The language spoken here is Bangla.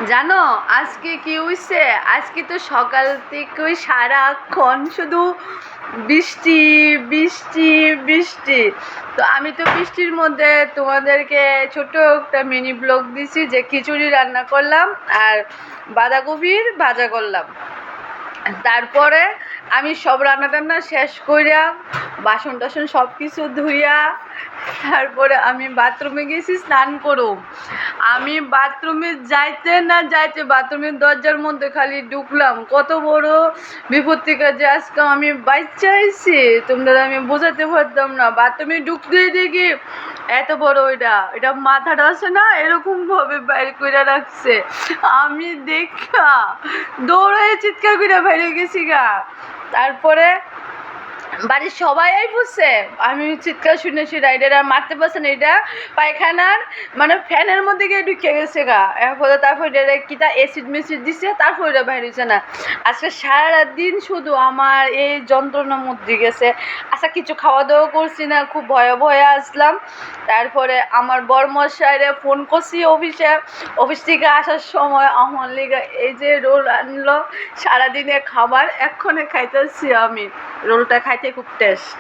জানো আজকে কি হইছে? আজকে তো সকাল থেকে সারাক্ষণ শুধু বৃষ্টি বৃষ্টি বৃষ্টি। তো আমি তো বৃষ্টির মধ্যে তোমাদেরকে ছোট্ট একটা মিনি ব্লগ দিছি যে খিচুড়ি রান্না করলাম আর বাঁধাকপির ভাজা করলাম। তারপরে আমি সব রান্না টান্না শেষ কইরা বাসন টাসন সব কিছু ধুইয়া তারপরে আমি বাথরুমে গেছি স্নান করুম। আমি বাথরুমে যাইতে না যাইতে বাথরুমের দরজার মধ্যে খালি ঢুকলাম, কত বড় বিপদ থেকে যে আজকে আমি বাচ্চা আইছি তোমরা আমি বোঝাতে পারতাম না। বাথরুমে ঢুকতেই দেখি এত বড় এটা মাথাটা আছে না এরকম ভাবে বাইর করে রাখছে। আমি দেখা দৌড়ে চিৎকার করে বাইরে গেছি গা। তারপরে বাড়ির সবাই বুঝছে আমি চিৎকার শুনেছি, রাইডার আর মারতে পারছে না, এটা পায়খানার মানে ফ্যানের মধ্যে গিয়ে ঢুকে গেছে গা। এরপরে তারপর কিটা অ্যাসিড মেসিড দিছে, তারপর এটা বাইরে হয়েছে না। আজকে সারা দিন শুধু আমার এই যন্ত্রণার মধ্যে গেছে। আচ্ছা কিছু খাওয়া দাওয়া করছি না, খুব ভয়ে ভয়ে আসলাম। তারপরে আমার বরমশাইরে ফোন করছি অফিস থেকে আসার সময় আমার লেগে এই যে রোল আনলো, সারাদিনের খাবার এক্ষণে খাইতেছি আমি। রোলটা খাইতে খুব টেস্ট।